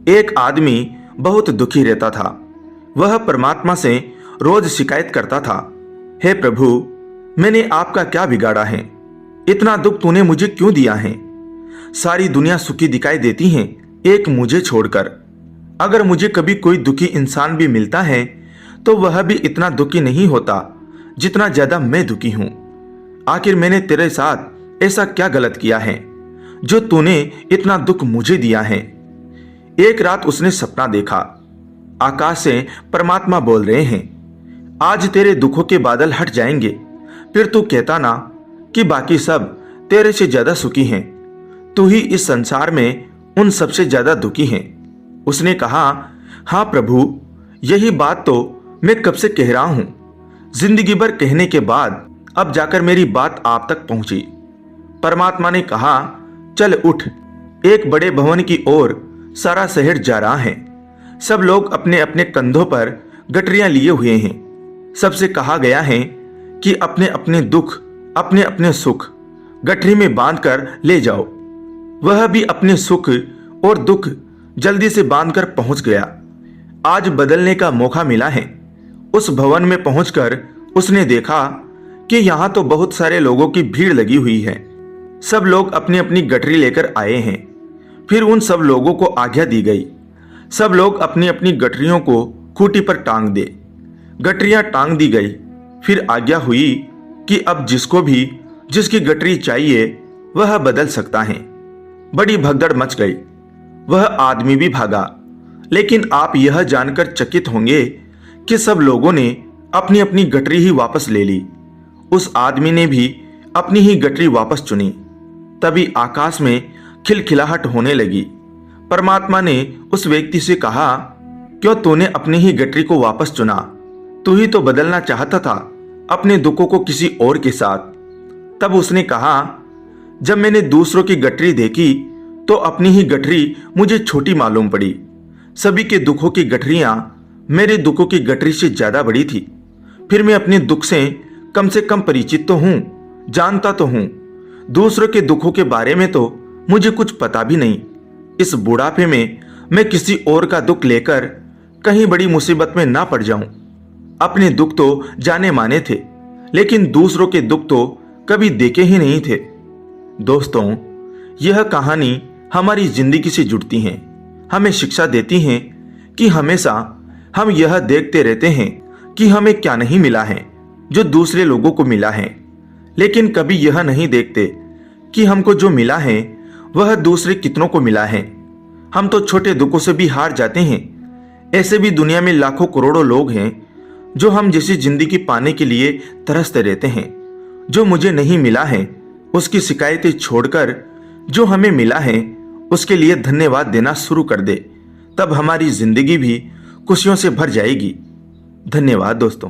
एक आदमी बहुत दुखी रहता था। वह परमात्मा से रोज शिकायत करता था, हे प्रभु, मैंने आपका क्या बिगाड़ा है? इतना दुख तूने मुझे क्यों दिया है? सारी दुनिया सुखी दिखाई देती है, एक मुझे छोड़कर। अगर मुझे कभी कोई दुखी इंसान भी मिलता है तो वह भी इतना दुखी नहीं होता जितना ज्यादा मैं दुखी हूं। आखिर मैंने तेरे साथ ऐसा क्या गलत किया है जो तूने इतना दुख मुझे दिया है? एक रात उसने सपना देखा। आकाश से परमात्मा बोल रहे हैं, आज तेरे दुखों के बादल हट जाएंगे, फिर तू कहता ना कि बाकी सब तेरे से ज्यादा सुखी हैं। तू ही इस संसार में उन सबसे ज्यादा दुखी हैं। उसने कहा, हाँ प्रभु, यही बात तो मैं कब से कह रहा हूं। जिंदगी भर कहने के बाद अब जाकर मेरी बात आप तक पहुंची। परमात्मा ने कहा, चल उठ, एक बड़े भवन की ओर सारा शहर जा रहा है। सब लोग अपने अपने कंधों पर गठरियां लिए हुए हैं। सबसे कहा गया है कि अपने अपने दुख, अपने अपने सुख गठरी में बांधकर ले जाओ। वह भी अपने सुख और दुख जल्दी से बांधकर पहुंच गया। आज बदलने का मौका मिला है। उस भवन में पहुंचकर उसने देखा कि यहां तो बहुत सारे लोगों की भीड़ लगी हुई है। सब लोग अपनी अपनी गठरी लेकर आए हैं। फिर उन सब लोगों को आज्ञा दी गई, सब लोग अपनी अपनी गठरियों को खूंटी पर टांग दे। गठरियां टांग दी गई। फिर आज्ञा हुई कि अब जिसको भी जिसकी गठरी चाहिए वह बदल सकता है। बड़ी भगदड़ मच गई। वह आदमी भी भागा। लेकिन आप यह जानकर चकित होंगे कि सब लोगों ने अपनी अपनी गठरी ही वापस ले ली। उस आदमी ने भी अपनी ही गठरी वापस चुनी। तभी आकाश में खिलखिलाहट होने लगी। परमात्मा ने उस व्यक्ति से कहा, क्यों तूने अपनी ही गठरी को वापस चुना? तू ही तो बदलना चाहता था अपने दुखों को किसी और के साथ। तब उसने कहा, जब मैंने दूसरों की गठरी देखी तो अपनी ही गठरी मुझे छोटी मालूम पड़ी। सभी के दुखों की गठरियां मेरे दुखों की गठरी से ज्यादा बड़ी थी। फिर मैं अपने दुख से कम परिचित तो हूं, जानता तो हूं। दूसरों के दुखों के बारे में तो मुझे कुछ पता भी नहीं। इस बुढ़ापे में मैं किसी और का दुख लेकर कहीं बड़ी मुसीबत में ना पड़ जाऊं। अपने दुख तो जाने माने थे, लेकिन दूसरों के दुख तो कभी देखे ही नहीं थे। दोस्तों, यह कहानी हमारी जिंदगी से जुड़ती है। हमें शिक्षा देती है कि हमेशा हम यह देखते रहते हैं कि हमें क्या नहीं मिला है जो दूसरे लोगों को मिला है, लेकिन कभी यह नहीं देखते कि हमको जो मिला है वह दूसरे कितनों को मिला है। हम तो छोटे दुखों से भी हार जाते हैं। ऐसे भी दुनिया में लाखों करोड़ों लोग हैं जो हम जैसी जिंदगी पाने के लिए तरसते रहते हैं। जो मुझे नहीं मिला है उसकी शिकायतें छोड़कर जो हमें मिला है उसके लिए धन्यवाद देना शुरू कर दे, तब हमारी जिंदगी भी खुशियों से भर जाएगी। धन्यवाद दोस्तों।